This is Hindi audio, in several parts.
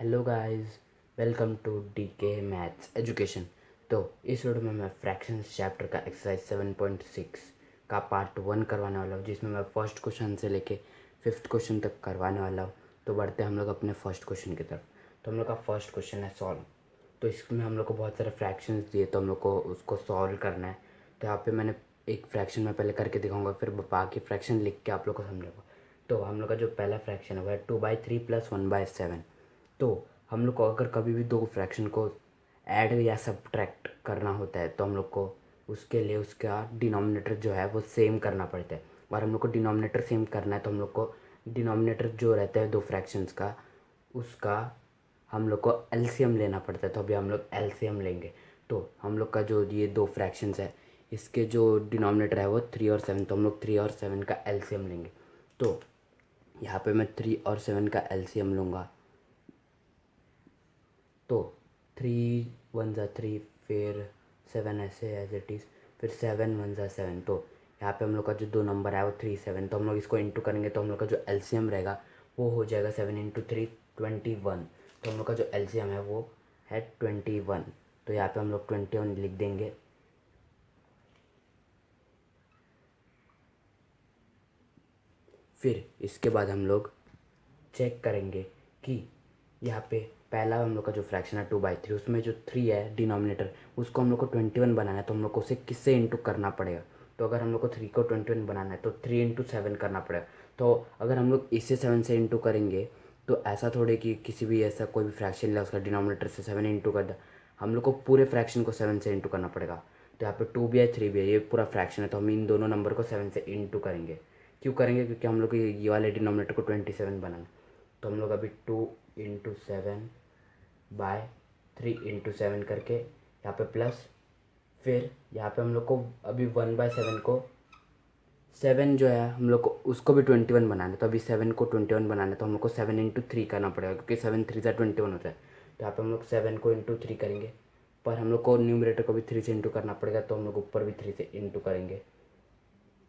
Hello guys, welcome to DK maths education. तो इस वीडियो में मैं फ्रैक्शंस चैप्टर का एक्सरसाइज 7.6 का पार्ट 1 करवाने वाला हूँ, जिसमें मैं फर्स्ट क्वेश्चन से लेके 5th क्वेश्चन तक करवाने वाला हूँ। तो बढ़ते हैं हम लोग अपने फर्स्ट क्वेश्चन की तरफ। तो हम लोग का फर्स्ट क्वेश्चन है सॉल्व। तो इसमें हम लोग को बहुत सारे फ्रैक्शंस दिए, तो हम लोग को उसको सॉल्व करना है। तो यहाँ पे मैंने एक फ्रैक्शन में पहले करके दिखाऊंगा, फिर बाकी फ्रैक्शन लिख के आप लोग को समझाऊंगा। तो हम लोग का जो पहला फ्रैक्शन है वह है 2/3 + 1/7। तो हम लोग को अगर कभी भी दो फ्रैक्शन को ऐड या सब्ट्रैक्ट करना होता है तो हम लोग को उसके लिए उसका डिनोमिनेटर जो है वो सेम करना पड़ता है। और हम लोग को डिनोमिनेटर सेम करना है तो हम लोग को डिनोमिनेटर जो रहता है दो फ्रैक्शंस का, उसका हम लोग को एलसीएम लेना पड़ता है। तो अभी हम लोग एलसीएम लेंगे। तो हम लोग का जो ये दो फ्रैक्शंस है, इसके जो डिनोमिनेटर है वो 3 और 7, तो हम लोग 3 और 7 का एलसीएम लेंगे। तो यहाँ पे मैं 3 और 7 का एलसीएम लूँगा। तो 3 × 1 = 3, फिर 7 ऐसे एज इट इज़, फिर 7 × 1 = 7। तो यहाँ पे हम लोग का जो दो नंबर है वो 3 7, तो हम लोग इसको इंटू करेंगे तो हम लोग का जो एलसीएम रहेगा वो हो जाएगा 7 × 3 21। तो हम लोग का जो एलसीएम है वो है 21। तो यहाँ पे हम लोग 21 लिख देंगे। फिर इसके बाद हम लोग चेक करेंगे कि यहाँ पे पहला हम लोग का जो फ्रैक्शन है 2/3, उसमें जो 3 है डिनोमिनेटर, उसको हम लोग को 21 बनाना है। तो हम लोग को उसे किससे इंटू करना पड़ेगा। तो अगर हम लोग को 3 को 21 बनाना है तो 3 × 7 करना पड़ेगा। तो अगर हम लोग इसे 7 से इंटू करेंगे तो ऐसा थोड़े कि किसी भी ऐसा कोई भी फ्रैक्शन लिया उसका डिनोमिनेटर से 7 इंटू कर दिया, हम लोग को पूरे फ्रैक्शन को 7 से इंटू करना पड़ेगा। तो यहाँ पे 2 भी है 3 भी है, ये पूरा फ्रैक्शन है, तो हम इन दोनों नंबर को 7 से इंटू करेंगे। क्यों करेंगे? क्योंकि हम लोग को ये वाले डिनोमिनेटर को 27 बनाना। तो हम लोग अभी 2 × 7/3 × 7 करके यहाँ पे प्लस, फिर यहाँ पे हम लोग को अभी 1/7 को 7 जो है हम लोग को उसको भी 21 बनाना है। तो अभी 7 को 21 बनाना है तो हम लोग को 7 × 3 करना पड़ेगा, क्योंकि 7 3 = 21 होता है। तो यहाँ पे हम लोग 7 को इंटू 3 करेंगे, पर हम लोग को न्यूमरेटर को भी 3 से इंटू करना पड़ेगा, तो हम लोग ऊपर भी 3 से इंटू करेंगे।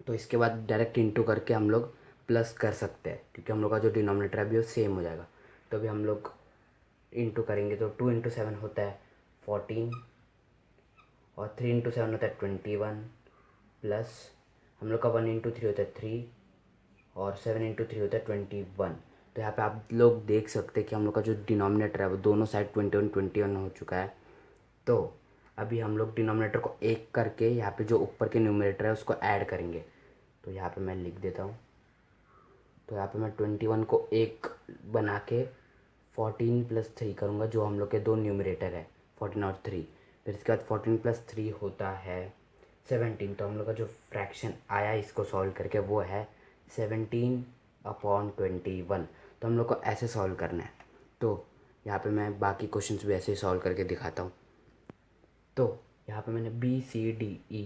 तो इसके बाद डायरेक्ट इंटू करके हम लोग प्लस कर सकते हैं, क्योंकि हम लोग का जो डिनोमिनेटर है अभी वो सेम हो जाएगा। तो अभी हम लोग इंटू करेंगे तो 2 × 7 होता है 14, और 3 × 7 होता है 21, प्लस हम लोग का 1 × 3 होता है 3, और 7 × 3 होता है 21। तो यहाँ पे आप लोग देख सकते हैं कि हम लोग का जो डिनोमिनेटर है वो दोनों साइड 21 21 हो चुका है। तो अभी हम लोग डिनोमिनेटर को एक करके यहाँ पे जो ऊपर के न्यूमरेटर है उसको ऐड करेंगे। तो यहाँ पे मैं लिख देता हूँ। तो यहाँ पे मैं 21 को एक बना के 14 + 3 करूँगा, जो हम लोग के दो न्यूमरेटर है 14 और 3। फिर इसके बाद 14 + 3 होता है 17। तो हम लोग का जो फ्रैक्शन आया इसको सॉल्व करके वो है 17/21। तो हम लोग को ऐसे सॉल्व करना है। तो यहाँ पे मैं बाकी क्वेश्चंस भी ऐसे ही सॉल्व करके दिखाता हूँ। तो यहाँ पे मैंने BCDE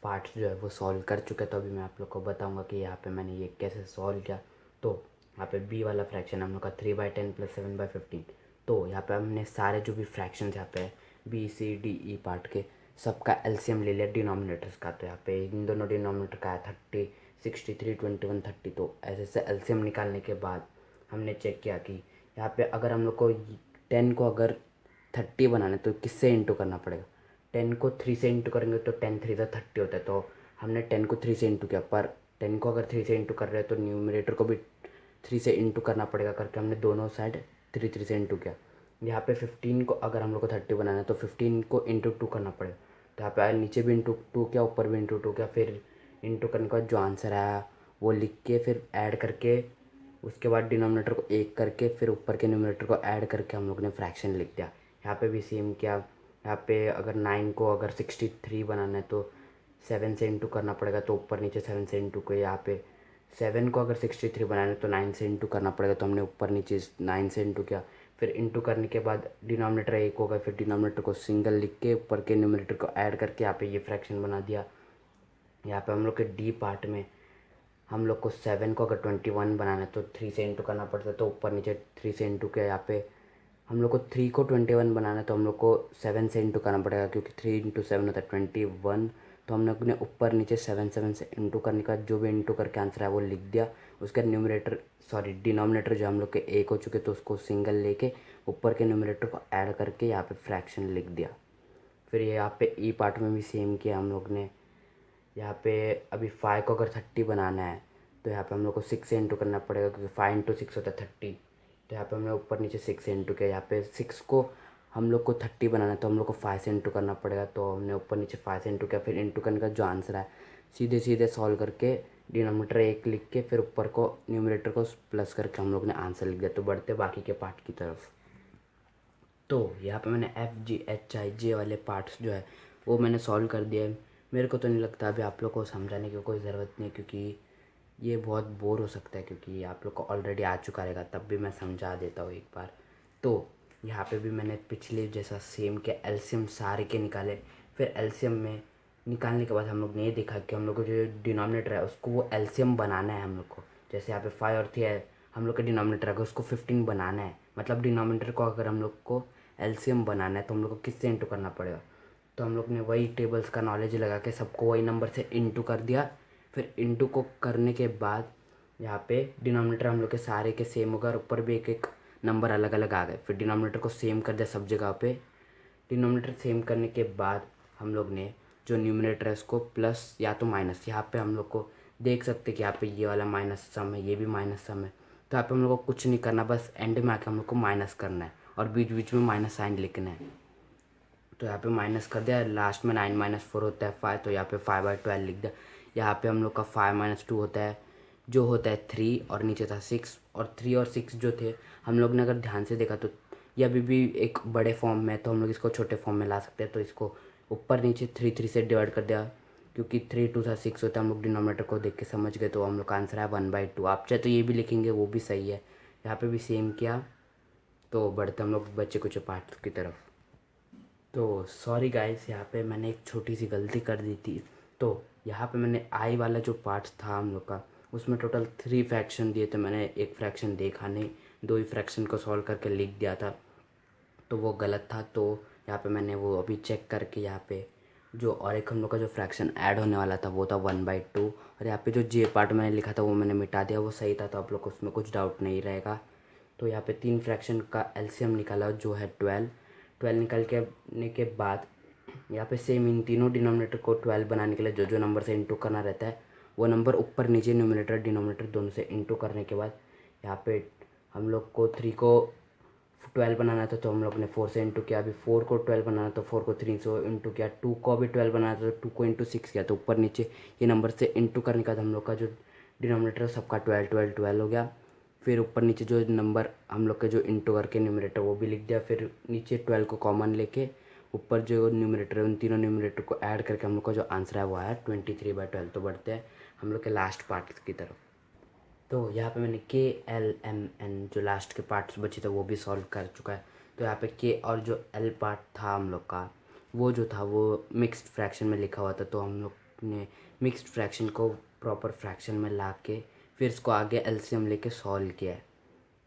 पार्ट्स जो है वो सॉल्व कर चुका है। तो अभी मैं आप लोग को बताऊँगा कि यहाँ पे मैंने ये कैसे सॉल्व किया। तो यहाँ पे बी वाला फ्रैक्शन हम लोग का 3/10 + 7/15। तो यहाँ पे हमने सारे जो भी फ्रैक्शंस यहाँ पे BCDE पार्ट के सबका एलसीएम ले लिया डिनोमिनेटर्स का। तो यहाँ पे इन दोनों डिनोमिनेटर का है 30, 63, 21, 30। तो ऐसे ऐसे एलसीएम निकालने के बाद हमने चेक किया कि यहाँ पे अगर हम लोग को 10 को अगर 30 बनाना है तो किससे इंटू करना पड़ेगा। 10 को 3 से इंटू करेंगे तो 10 3 = 30 होता है। तो हमने 10 को 3 से इंटू किया, पर 10 को अगर 3 से इंटू कर रहे हैं तो न्यूमरेटर को भी 3 से इंटू करना पड़ेगा, करके हमने दोनों साइड 3 3 से इंटू किया। यहाँ पे 15 को अगर हम लोग को 30 बनाना है तो 15 को इंटू 2 करना पड़ेगा। तो यहाँ पे नीचे भी इंटू 2 किया, ऊपर भी इंटू 2 किया। फिर इंटू करने के बाद जो आंसर आया वो लिख के फिर ऐड करके, उसके बाद डिनोमिनेटर को एक करके फिर ऊपर के न्यूमरेटर को ऐड करके हम लोग ने फ्रैक्शन लिख दिया। यहाँ पे भी सेम किया। यहाँ पे अगर 9 को अगर 63 बनाना है तो 7 से इंटू करना पड़ेगा, तो ऊपर नीचे 7 से इंटू को। यहाँ पे 7 को अगर 63 बनाना है तो 9 से इंटू करना पड़ेगा, तो हमने ऊपर नीचे 9 से इंटू किया। फिर इंटू करने के बाद डिनोमिनेटर एक होगा, फिर डिनोमिनेटर को सिंगल लिख के ऊपर के न्यूमरेटर को ऐड करके यहाँ पे ये फ्रैक्शन बना दिया। यहाँ पे हम लोग के डी पार्ट में हम लोग को 7 को अगर 21 बनाना है तो 3 से इंटू करना पड़ता है, तो ऊपर नीचे 3 से इंटू किया। यहाँ पे हम लोग को 3 को 21 बनाना है तो हम लोग को 7 से इंटू करना पड़ेगा, क्योंकि 3 × 7 होता है 21। तो हम लोग ने ऊपर नीचे 7 7 से इंटू करने का जो भी इंटू करके आंसर है वो लिख दिया। उसका डिनोमिनेटर जो हम लोग के एक हो चुके तो उसको सिंगल लेके ऊपर के न्यूमरेटर को ऐड करके यहाँ पे फ्रैक्शन लिख दिया। फिर ये यहाँ पे ई पार्ट में भी सेम किया हम लोग ने। यहाँ पे अभी 5 को अगर 30 बनाना है तो यहाँ पे हम लोग को 6 से इंटू करना पड़ेगा, क्योंकि 5 इंटू 6 होता है 30। तो यहाँ पे हमने ऊपर नीचे 6 से इंटू किया। यहाँ पे 6 को हम लोग को 30 बनाना है तो हम लोग को 5 से इंटू करना पड़ेगा। तो हमने ऊपर नीचे 5 से इंटू किया। फिर इंटू करने का जो आंसर है सीधे सीधे सॉल्व करके डिनोमिनेटर 1 लिख के फिर ऊपर को न्यूमरेटर को प्लस करके हम लोग ने आंसर लिख दिया। तो बढ़ते बाकी के पार्ट की तरफ। तो यहाँ पे मैंने FGHIJ वाले पार्ट्स जो है वो मैंने सॉल्व कर दिया है। मेरे को तो नहीं लगता अभी आप लोग को समझाने की कोई ज़रूरत नहीं है, क्योंकि ये बहुत बोर हो सकता है, क्योंकि आप लोग को ऑलरेडी आ चुका रहेगा। तब भी मैं समझा देता हूँ एक बार। तो यहाँ पे भी मैंने पिछले जैसा सेम के एलसीएम सारे के निकाले। फिर एलसीएम में निकालने के बाद हम लोग ने ये देखा कि हम लोग को जो डिनोमिनेटर है उसको वो एलसीएम बनाना है हम लोग को। जैसे यहाँ पे 5 और 3 है, हम लोग का डिनोमिनेटर है उसको 15 बनाना है। मतलब डिनोमिनेटर को अगर हम लोग को एलसीएम बनाना है तो हम लोग को किससे इंटू करना पड़ेगा। तो हम लोग ने वही टेबल्स का नॉलेज लगा के सबको वही नंबर से इंटू कर दिया। फिर इंटू को करने के बाद यहाँ पे डिनोमिनेटर हम लोग के सारे के सेम होगा और ऊपर भी एक एक नंबर अलग अलग आ गए। फिर डिनोमिनेटर को सेम कर दिया सब जगह पे। डिनोमिनेटर सेम करने के बाद हम लोग ने जो न्यूमरेटर है उसको प्लस या तो माइनस, यहाँ पे हम लोग को देख सकते कि यहाँ पे ये वाला माइनस सम है, ये भी माइनस सम है। तो यहाँ पे हम लोग को कुछ नहीं करना, बस एंड में आके हम लोग को माइनस करना है और बीच बीच में माइनस साइन लिखना है। तो यहाँ पे माइनस कर दिया। लास्ट में 9 - 4 होता है 5, तो यहाँ पे 5/12 लिख दिया। यहाँ पे हम लोग का 5 - 2 होता है जो होता है 3, और नीचे था 6। और 3 और 6 जो थे हम लोग ने अगर ध्यान से देखा तो ये अभी भी एक बड़े फॉर्म में है, तो हम लोग इसको छोटे फॉर्म में ला सकते हैं। तो इसको ऊपर नीचे 3 3 से डिवाइड कर दिया, क्योंकि 3 2 था 6 होता है। हम लोग डिनोमिनेटर को देख के समझ गए, तो हम लोग का आंसर है 1/2। आप चाहे तो ये भी लिखेंगे, वो भी सही है। यहाँ पे भी सेम किया। तो बढ़ते हम लोग बच्चे कुछ पार्ट की तरफ। तो सॉरी गाइस, यहाँ पे मैंने एक छोटी सी गलती कर दी थी। तो यहाँ पे मैंने आई वाला जो पार्ट्स था हम लोग का उसमें टोटल 3 फ्रैक्शन दिए थे। मैंने एक फ्रैक्शन देखा नहीं, 2 ही फ्रैक्शन को सॉल्व करके लिख दिया था, तो वो गलत था। तो यहाँ पे मैंने वो अभी चेक करके यहाँ पे जो और एक हम लोग का जो फ्रैक्शन ऐड होने वाला था वो था 1/2। और यहाँ पे जो जे पार्ट मैंने लिखा था वो मैंने मिटा दिया, वो सही था। तो आप लोग को उसमें कुछ डाउट नहीं रहेगा। तो यहाँ पे 3 फ्रैक्शन का एलसीएम निकाला जो है 12 निकाल के आने के बाद यहाँ पे सेम इन तीनों डिनोमिनेटर को 12 बनाने के लिए जो जो नंबर से इंटू करना रहता है वो नंबर ऊपर नीचे न्यूमिनेटर डिनोमिनेटर दोनों से इंटू करने के बाद यहाँ पे हम लोग को 3 को 12 बनाना था तो हम लोग ने 4 से इंटू किया। अभी 4 को 12 बनाना तो 4 को 3 से इंटू किया। 2 को भी 12 बनाना था तो 2 को इंटू 6 किया। तो ऊपर नीचे ये नंबर से इंटू करने का हम लोग का जो डिनोमिनेटर सबका 12 12 12 हो गया। फिर ऊपर नीचे जो नंबर हम लोग के जो इंटू करके न्यूमरेटर वो भी लिख दिया। फिर नीचे 12 को कॉमन लेके ऊपर जो न्यूमरेटर है उन तीनों न्यूमरेटर को ऐड करके हम लोग का जो आंसर है वो आया 23/12। तो बढ़ते हैं हम लोग के लास्ट पार्ट की तरफ। तो यहाँ पे मैंने KLMN जो लास्ट के पार्ट्स बचे थे वो भी सॉल्व कर चुका है। तो यहाँ पे के और जो एल पार्ट था हम लोग का वो जो था वो मिक्स्ड फ्रैक्शन में लिखा हुआ था। तो हम लोग ने मिक्स्ड फ्रैक्शन को प्रॉपर फ्रैक्शन में ला के फिर इसको आगे एलसीएम लेके सॉल्व किया है।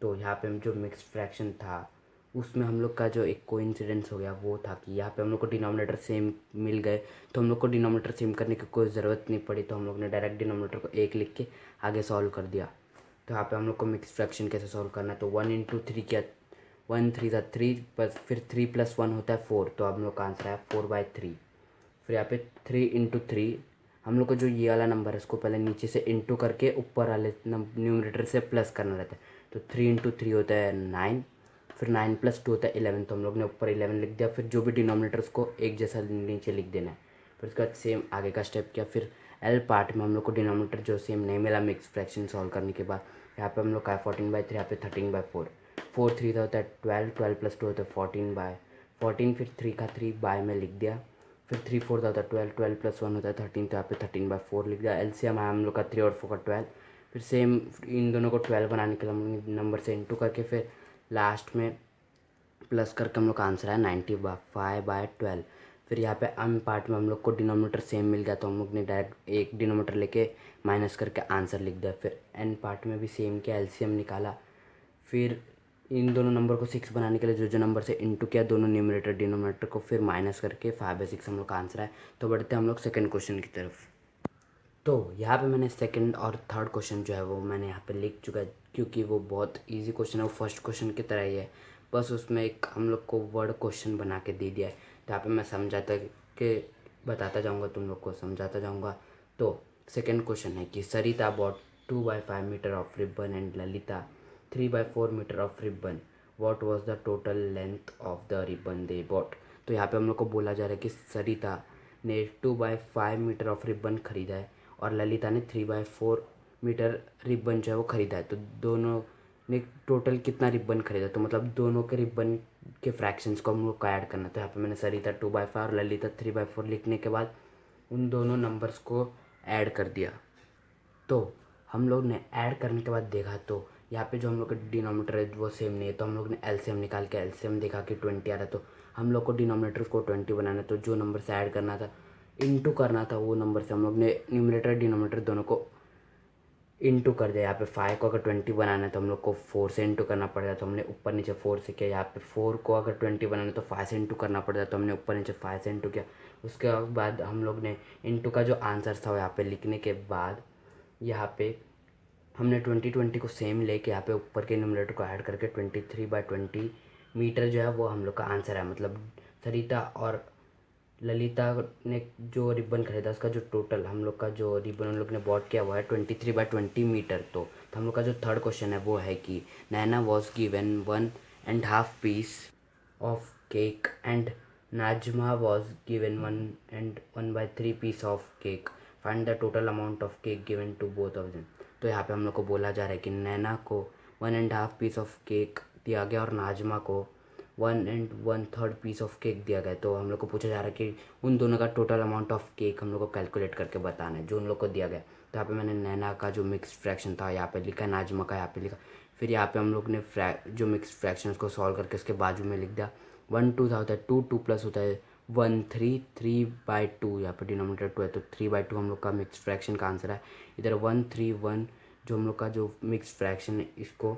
तो यहाँ पे जो मिक्स्ड फ्रैक्शन था उसमें हम लोग का जो एक कोइंसिडेंस हो गया वो था कि यहाँ पे हम लोग को डिनोमिनेटर सेम मिल गए। तो हम लोग को डिनोमिनेटर सेम करने की कोई ज़रूरत नहीं पड़ी, तो हम लोग ने डायरेक्ट डिनोमिनेटर को 1 लिख के आगे सॉल्व कर दिया। तो यहाँ पे हम लोग को मिक्स फ्रैक्शन कैसे सॉल्व करना है, तो 1 × 3 किया। 1 3 था 3, बस फिर 3 + 1 होता है 4। तो हम लोग का आंसर है 4/3। फिर यहाँ पे 3 × 3 हम लोग को जो ये वाला नंबर है इसको पहले नीचे से इंटू करके ऊपर वाले न्यूमरेटर से प्लस करना रहता है। तो 3 × 3 होता है 9, फिर 9 + 2 होता है 11। तो हम लोग ने ऊपर 11 लिख दिया। फिर जो भी डिनोमिनेटर उसको एक जैसा नीचे लिख देना है। फिर उसके बाद सेम आगे का स्टेप किया। फिर एल पार्ट में हम लोग को डिनोमिनेटर जो सेम नहीं मिला मिक्स फ्रैक्शन सॉल्व करने के बाद यहाँ पे हम लोग का 14/3, यहाँ पे 13/4। 4 3 होता है 12, 12 + 2 होता है 14/14। फिर 3 का 3 बाय में लिख दिया। फिर 3 4 होता है 12, 12 + 1 होता है 13। तो यहाँ पे 13/4 लिख दिया। एलसीएम आया हम लोग का 3 और 4 का 12। फिर सेम इन दोनों को 12 बनाने के लिए हम लोग नंबर से इंटू करके फिर लास्ट में प्लस करके हम लोग का आंसर है 95/12। फिर यहाँ पे एम पार्ट में हम लोग को डिनोमिनेटर सेम मिल गया, तो हम लोग ने डायरेक्ट एक डिनोमिनेटर लेके माइनस करके आंसर लिख दिया। फिर एन पार्ट में भी सेम किया, एलसीएम निकाला। फिर इन दोनों नंबर को 6 बनाने के लिए जो जो नंबर से इंटू किया दोनों न्यूमरेटर डिनोमिनेटर को, फिर माइनस करके 5/6 हम लोग का आंसर है। तो बढ़ते हैं हम लोग सेकंड क्वेश्चन की तरफ। तो यहाँ पे मैंने सेकंड और थर्ड क्वेश्चन जो है वो मैंने यहाँ पे लिख चुका है, क्योंकि वो बहुत इजी क्वेश्चन है, वो फर्स्ट क्वेश्चन की तरह ही है, बस उसमें एक हम लोग को वर्ड क्वेश्चन बना के दे दिया है। तो यहाँ पे मैं समझाता कि बताता जाऊँगा, तुम लोग को समझाता जाऊँगा। तो सेकंड क्वेश्चन है कि Sarita bought 2/5 metre of ribbon and Lalita 3/4 metre of ribbon, what was the total length of the ribbon they bought. तो यहाँ पे हम लोग को बोला जा रहा है कि सरिता ने 2/5 मीटर ऑफ रिबन खरीदा है और ललिता ने 3/4 मीटर रिबन जो है वो ख़रीदा है। तो दोनों ने टोटल कितना रिबन खरीदा, तो मतलब दोनों के रिबन के फ्रैक्शंस को हम लोग को ऐड करना। तो यहाँ पे मैंने सरिता 2/5 और ललिता 3/4 लिखने के बाद उन दोनों नंबर्स को ऐड कर दिया। तो हम लोग ने ऐड करने के बाद देखा तो यहाँ पे जो हम लोग का डिनोमिनेटर है वो सेम नहीं है, तो हम लोग ने एलसीएम निकाल के एलसीएम देखा कि 20 आ रहा है। तो हम लोग को डिनोमिनेटर को 20 बनाना है, तो जो नंबर से ऐड करना था इंटू करना था वो नंबर से हम लोग ने न्यूमरेटर डिनोमिनेटर दोनों को इंटू कर दिया। यहाँ पे 5 को अगर 20 बनाना है तो हम लोग को 4 से इंटू करना पड़ेगा, तो हमने ऊपर नीचे 4 से किया। यहाँ पे 4 को अगर 20 बनाना है तो 5 से इंटू करना पड़ेगा, तो हमने ऊपर नीचे 5 से इंटू किया। उसके बाद हम लोग ने इंटू का जो आंसर था यहाँ पे लिखने के बाद यहाँ पे हमने 20 को सेम लेके यहाँ पे ऊपर के न्यूमरेटर को ऐड करके 23/20 मीटर जो है वो हम लोग का आंसर है। मतलब सरिता और ललिता ने जो रिबन खरीदा उसका जो टोटल हम लोग का जो रिबन हम लोग ने बॉट किया हुआ है 23/20 मीटर। तो हम लोग का जो थर्ड क्वेश्चन है वो है कि Naina was given 1.5 piece of cake and Najma was given 1/3 piece of cake, find the total amount of cake given to both of them. तो यहाँ पे हम लोग को बोला जा रहा है कि नैना को 1.5 पीस ऑफ केक दिया गया और नाजमा को 1 1/3 पीस ऑफ केक दिया गया। तो हम लोग को पूछा जा रहा है कि उन दोनों का टोटल अमाउंट ऑफ केक हम लोग को कैलकुलेट करके बताना है जो उन लोग को दिया गया। तो यहाँ पे मैंने नैना का जो मिक्स फ्रैक्शन था यहाँ पे लिखा, नाजमा का यहाँ पे लिखा। फिर यहाँ पे हम लोग ने जो मिक्स फ्रैक्शन उसको सॉल्व करके उसके बाजू में लिख दिया 1 2 था होता है 2 2 प्लस होता है 1 3 3/2। यहाँ पे डिनोमिनेटर 2 है तो 3/2 हम लोग का मिक्स फ्रैक्शन का आंसर है। इधर 1 3 1 जो हम लोग का जो मिक्स फ्रैक्शन है इसको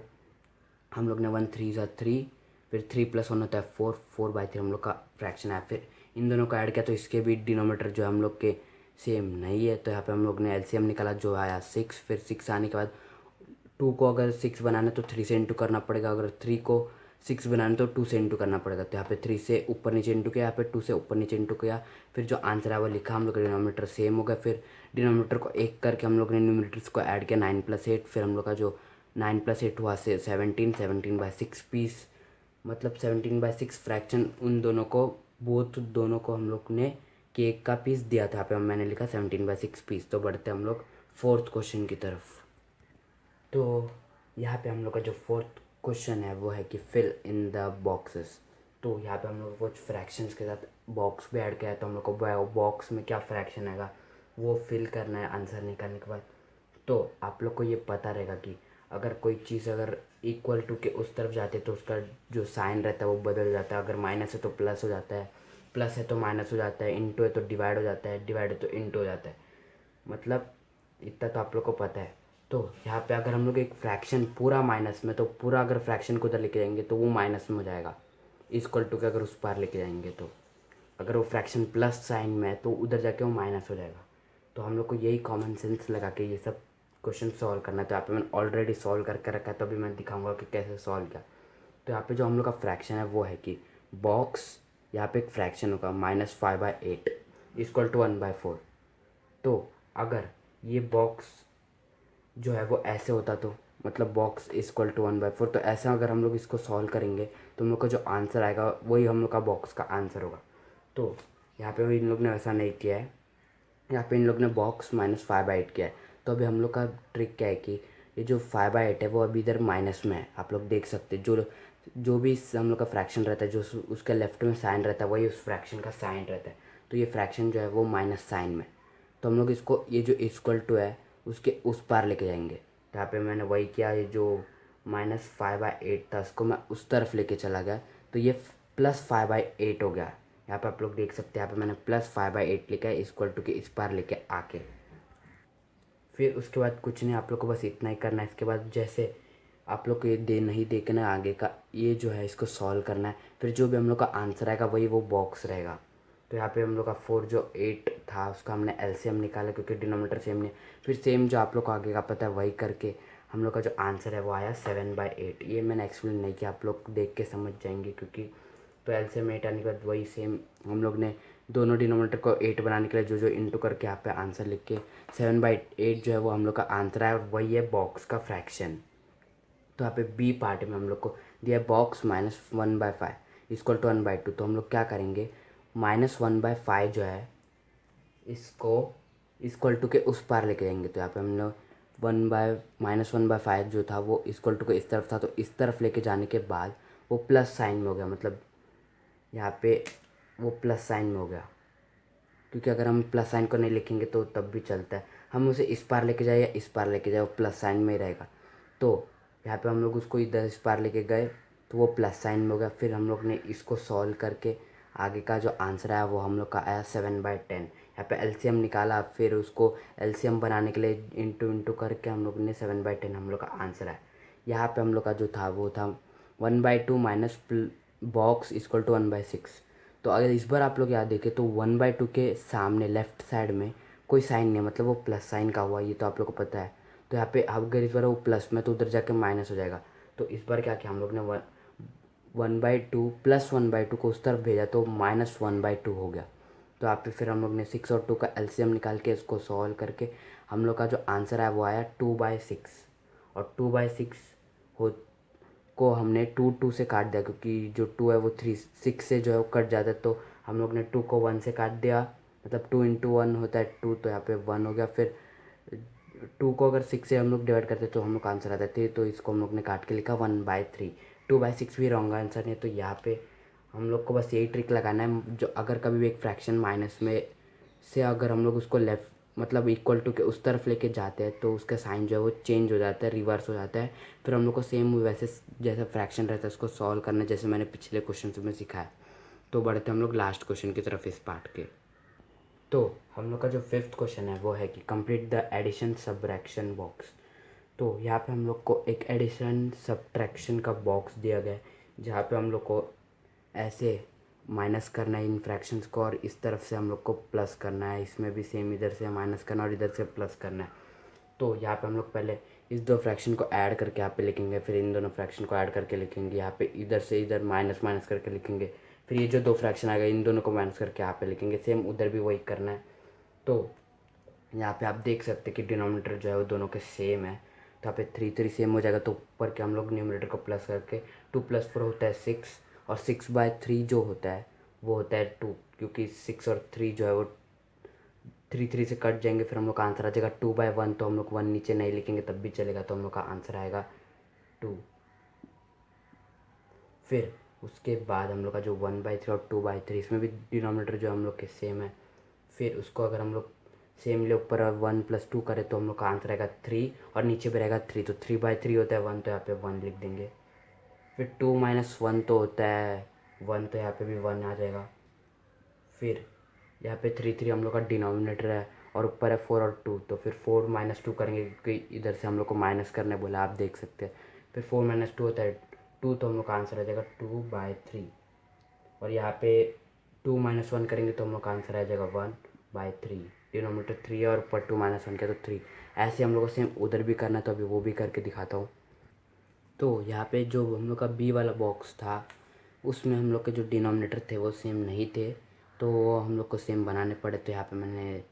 हम लोग ने 1 3 ज़ा 3, फिर 3 + 1 होता है 4, 4/3 हम लोग का फ्रैक्शन है। फिर इन दोनों को ऐड किया तो इसके भी डिनोमिनेटर जो हम लोग के सेम नहीं है, तो यहाँ पे हम लोग ने एलसीएम निकाला जो आया 6। फिर 6 आने के बाद 2 को अगर 6 बनाना है तो 3 से इंटू करना पड़ेगा, अगर 3 को 6 बनाना है तो 2 से इंटू करना पड़ेगा। तो यहाँ पे 3 से ऊपर नीचे इंटू किया, यहाँ पे 2 से ऊपर नीचे इंटू किया। फिर जो आंसर है वो लिखा, हम लोग का डिनोमिनेटर सेम हो गया। फिर डिनोमिनेटर को एक करके हम लोग ने न्यूमरेटर्स को ऐड किया 9 + 8। फिर हम लोग का जो 9 + 8 हुआ से 17/6 पीस, मतलब 17/6 फ्रैक्शन उन दोनों को दोनों को हम लोग ने केक का पीस दिया था। यहाँ पे मैंने लिखा 17/6 पीस। तो बढ़ते हम लोग फोर्थ क्वेश्चन की तरफ। तो यहाँ पे हम लोग का जो फोर्थ क्वेश्चन है वो है कि फिल इन द बॉक्सेस। तो यहाँ पे हम लोग कुछ फ्रैक्शंस के साथ बॉक्स भी ऐड किया है, तो हम लोग को बॉक्स में क्या फ्रैक्शन आएगा वो फिल करना है आंसर निकालने के बाद। तो आप लोग को ये पता रहेगा कि अगर कोई चीज़ अगर इक्वल टू के उस तरफ जाती है तो उसका जो साइन रहता है वो बदल जाता है। अगर माइनस है तो प्लस हो जाता है, प्लस है तो माइनस हो जाता है, इंटू है तो डिवाइड हो जाता है, डिवाइड है तो इंटू हो जाता है। मतलब इतना तो आप लोग को पता है। तो यहाँ पे अगर हम लोग एक फ्रैक्शन पूरा माइनस में, तो पूरा अगर फ्रैक्शन को उधर लेके जाएंगे तो वो माइनस में हो जाएगा, इक्वल टू के अगर उस पार लेके जाएंगे तो। अगर वो फ्रैक्शन प्लस साइन में है तो उधर जाके वो माइनस हो जाएगा। तो हम लोग को यही कॉमन सेंस लगा के ये सब क्वेश्चन सॉल्व करना है। तो यहाँ पे मैंने ऑलरेडी सॉल्व करके रखा है, तो अभी मैं दिखाऊंगा कि कैसे सॉल्व किया। तो यहाँ पे जो हम लोग का फ्रैक्शन है वो है कि बॉक्स, यहाँ पे एक फ्रैक्शन होगा -5/8 = 1/4। तो अगर ये बॉक्स जो है वो ऐसे होता तो मतलब बॉक्स = 1/4, तो ऐसा अगर हम लोग इसको सॉल्व करेंगे तो हम लोग का जो आंसर आएगा वही हम लोग का बॉक्स का आंसर होगा। तो यहाँ पे इन लोग ने वैसा नहीं किया है, यहाँ पे इन लोग ने बॉक्स -5/8 किया है। तो अभी हम लोग का ट्रिक क्या है कि ये जो 5/8 है वो अभी इधर माइनस में है, आप लोग देख सकते हैं। जो जो भी हम लोग का फ्रैक्शन रहता है जो उसके लेफ्ट में साइन रहता है वही उस फ्रैक्शन का साइन रहता है। तो ये फ्रैक्शन जो है वो माइनस साइन में, तो हम लोग इसको ये जो इक्वल टू है उसके उस पार लेके जाएंगे। तो यहाँ पे मैंने वही किया, ये जो -5/8 था उसको मैं उस तरफ लेके चला गया, तो ये +5/8 हो गया। यहाँ पे आप लोग देख सकते हैं, यहाँ पे मैंने +5/8 लिखा है इक्वल टू के इस पार लेके आके। फिर उसके बाद कुछ नहीं, आप लोग को बस इतना ही करना है। इसके बाद जैसे आप लोग को ये नहीं देखना है आगे का, ये जो है इसको सॉल्व करना है। फिर जो भी हम लोग का आंसर आएगा वही वो बॉक्स रहेगा। तो यहाँ पे हम लोग का 4 जो 8 था उसका हमने एलसीएम निकाला क्योंकि डिनोमिनेटर सेम नहीं है। फिर सेम जो आप लोग को आगे का पता है वही करके हम लोग का जो आंसर है वो आया 7/8। ये मैंने एक्सप्लेन नहीं किया, आप लोग देख के समझ जाएंगे क्योंकि तो एलसीएम 8 आने के बाद वही सेम हम लोग ने दोनों डिनोमिनेटर को 8 बनाने के लिए जो जो इंटू करके यहाँ पे आंसर लिख के 7/8 जो है वो हम लोग का आंसर है और वही है बॉक्स का फ्रैक्शन। तो यहाँ पे बी पार्ट में हम लोग को दिया है बॉक्स -1/5 इक्वल टू 1/2। तो हम लोग क्या करेंगे, -1/5 जो है इसको इक्वल टू के उस पार लेके जाएंगे। तो यहाँ पे हम लोग -1/5 जो था वो इक्वल टू के इस तरफ था, तो इस तरफ लेके जाने के बाद वो प्लस साइन में हो गया, मतलब यहाँ पे वो प्लस साइन में हो गया। क्योंकि अगर हम प्लस साइन को नहीं लिखेंगे तो तब भी चलता है, हम उसे इस पार लेके जाए या इस पार लेके जाए वो प्लस साइन में ही रहेगा। तो यहाँ पे हम लोग उसको इधर इस पार लेके गए तो वो प्लस साइन में हो गया। फिर हम लोग ने इसको सॉल्व करके आगे का जो आंसर आया वो हम लोग का आया 7/10। यहाँ पे एलसीएम निकाला, फिर उसको एलसीएम बनाने के लिए इंटू इंटू करके हम लोग ने 7/10 हम लोग का आंसर आया। यहाँ पे हम लोग का जो था वो था 1/2 माइनस बॉक्स इक्वल टू 1/6। तो अगर इस बार आप लोग याद देखें तो 1/2 के सामने लेफ्ट साइड में कोई साइन नहीं है, मतलब वो प्लस साइन का हुआ, ये तो आप लोग को पता है। तो यहाँ पे अगर इस बार वो प्लस में तो उधर जाके माइनस हो जाएगा। तो इस बार क्या किया हम लोग ने 1/2 प्लस 1/2 को उस तरफ भेजा तो -1/2 हो गया। तो यहाँ पे फिर हम लोग ने 6 और 2 का एलसीएम निकाल के इसको सॉल्व करके हम लोग का जो आंसर आया वो आया 2/6। और 2/6 हो को हमने 2 से काट दिया क्योंकि जो 2 है वो 6 से जो है वो कट जाता है। तो हम लोग ने 2 को 1 से काट दिया, मतलब 2 × 1 होता है 2, तो यहाँ पे 1 हो गया। फिर 2 को अगर 6 से हम लोग डिवाइड करते तो हम लोग का आंसर आता थे, तो इसको हम लोग ने काट के लिखा 1/3। 2/6 भी रॉन्ग आंसर है। तो यहाँ पे हम लोग को बस यही ट्रिक लगाना है, जो अगर कभी भी एक फ्रैक्शन माइनस में से अगर हम लोग उसको लेफ्ट मतलब इक्वल टू के उस तरफ लेके जाते हैं तो उसका साइन जो है वो चेंज हो जाता है, रिवर्स हो जाता है। फिर हम लोग को सेम वैसे जैसा फ्रैक्शन रहता है उसको सॉल्व करना है, जैसे मैंने पिछले क्वेश्चन में सिखाया। तो बढ़ते हम लोग लास्ट क्वेश्चन की तरफ इस पार्ट के। तो हम लोग का जो 5th क्वेश्चन है वो है कि complete the addition subtraction box. तो यहाँ पे हम लोग को एक एडिशन सब्ट्रैक्शन का बॉक्स दिया गया है जहाँ पे हम लोग को ऐसे माइनस करना है इन फ्रैक्शंस को और इस तरफ से हम लोग को प्लस करना है। इसमें भी सेम इधर से माइनस करना और इधर से प्लस करना है। तो यहाँ पे हम लोग पहले इस दो फ्रैक्शन को ऐड करके यहाँ पे लिखेंगे, फिर इन दोनों फ्रैक्शन को ऐड करके लिखेंगे, यहाँ पे इधर से इधर माइनस माइनस करके लिखेंगे, फिर ये जो दो फ्रैक्शन आएगा इन दोनों को माइनस करके यहाँ पे लिखेंगे। सेम उधर भी वही करना है। तो यहाँ पे आप देख सकते हैं कि डिनोमिनेटर जो है वो दोनों के सेम है। तो यहाँ पे 3 सेम हो जाएगा, तो ऊपर के हम लोग न्यूमरेटर को प्लस करके 2 + 4 होता है 6, और 6/3 जो होता है वो होता है 2, क्योंकि 6 और 3 जो है वो 3 से कट जाएंगे। फिर हम लोग का आंसर आ जाएगा 2/1। तो हम लोग 1 नीचे नहीं लिखेंगे तब भी चलेगा, तो हम लोग का आंसर आएगा 2। फिर उसके बाद हम लोग का जो 1/3 और 2/3 इसमें भी डिनोमिनेटर जो हम लोग के सेम है। फिर उसको अगर हम लोग सेम ले ऊपर 1 + 2 करें तो हम लोग का आंसर आएगा 3, और नीचे भी रहेगा 3। तो 3/3 होता है 1, तो यहाँ पे 1 लिख देंगे। फिर 2 - 1 तो होता है 1, तो यहाँ पे भी 1 आ जाएगा। फिर यहाँ पे 3 हम लोग का डिनोमिनेटर है और ऊपर है 4 और 2, तो फिर 4 - 2 करेंगे क्योंकि इधर से हम लोग को माइनस करने बोला, आप देख सकते हैं। फिर 4 - 2 होता है 2, तो हम लोग का आंसर आ जाएगा 2/3। और यहाँ पे 2 - 1 करेंगे तो हम लोग का आंसर आ जाएगा 1/3। डिनोमिनेटर 3 है और ऊपर 2 - 1 किया तो 3। ऐसे हम लोग को सेम उधर भी करना है, तो अभी वो भी करके दिखाता हूँ। तो यहाँ पे जो हम लोग का बी वाला बॉक्स था उसमें हम लोग के जो डिनोमिनेटर थे वो सेम नहीं थे, तो वो हम लोग को सेम बनाने पड़े। तो यहाँ पे मैंने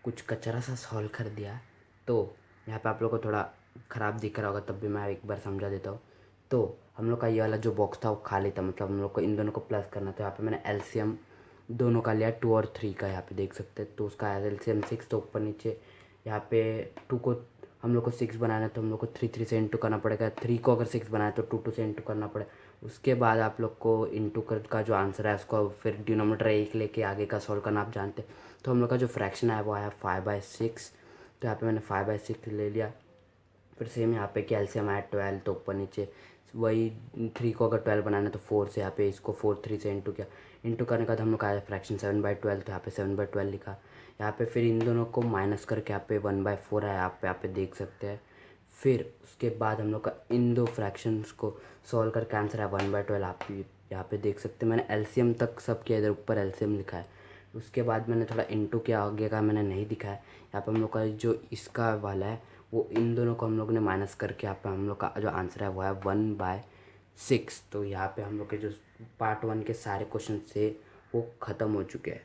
कुछ कचरा सा सॉल्व कर दिया। तो यहाँ पे आप लोग को थोड़ा ख़राब दिख रहा होगा, तब भी मैं एक बार समझा देता हूँ। तो हम लोग का ये वाला जो बॉक्स था वो खाली था, मतलब हम लोग को इन दोनों को प्लस करना था। यहाँ पे मैंने एलसीएम दोनों का लिया 2 और 3 का, यहाँ पे देख सकते हैं। तो उसका एलसीएम 6, तो ऊपर नीचे यहाँ पे 2 को हम लोग को 6 बनाना है तो हम लोग को 3 से इंटू करना पड़ेगा। 3 को अगर 6 बनाए तो 2 से इंटू करना पड़ेगा। उसके बाद आप लोग को इंटू कर का जो आंसर है उसको फिर डिनोमिनेटर 1 लेके आगे का सॉल्व करना आप जानते हैं। तो हम लोग का जो फ्रैक्शन है वो आया 5/6। तो यहाँ पे मैंने 5/6 ले लिया। फिर सेम यहाँ पे कैल्शियम आया 12, तो ऊपर नीचे वही 3 को अगर 12 बनाना है तो 4 से यहाँ पे इसको 4 3 से इंटू किया। इंटू करने के बाद हम लोग का आया फ्रैक्शन 7/12, तो यहाँ पे 7/12 लिखा। यहाँ पे फिर इन दोनों को माइनस करके यहाँ पे 1/4 है, आप पे देख सकते हैं। फिर उसके बाद हम लोग का इन दो फ्रैक्शंस को सॉल्व करके आंसर है 1/12। आप यहाँ पे देख सकते हैं मैंने एलसीएम तक सब किया, इधर ऊपर एलसीएम लिखा है। उसके बाद मैंने थोड़ा इनटू किया, आगे का मैंने नहीं दिखा है। यहाँ पे हम लोग का जो इसका वाला है वो इन दोनों को हम लोग ने माइनस करके यहाँ पे हम लोग का जो आंसर है वो है 1/6। तो यहाँ पे हम लोग के जो पार्ट 1 के सारे क्वेश्चन थे वो ख़त्म हो चुके हैं।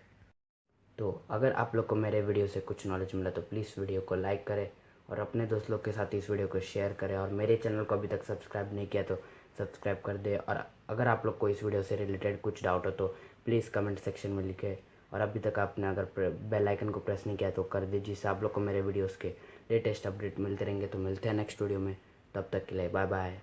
तो अगर आप लोग को मेरे वीडियो से कुछ नॉलेज मिला तो प्लीज़ वीडियो को लाइक करें और अपने दोस्त लोग के साथ इस वीडियो को शेयर करें, और मेरे चैनल को अभी तक सब्सक्राइब नहीं किया तो सब्सक्राइब कर दे। और अगर आप लोग को इस वीडियो से रिलेटेड कुछ डाउट हो तो प्लीज़ कमेंट सेक्शन में लिखें। और अभी तक आपने अगर बेल आइकन को प्रेस नहीं किया तो कर दीजिए, जिससे आप लोग को मेरे वीडियोज़ के लेटेस्ट अपडेट मिलते रहेंगे। तो मिलते हैं नेक्स्ट वीडियो में, तब तक के लिए बाय बाय।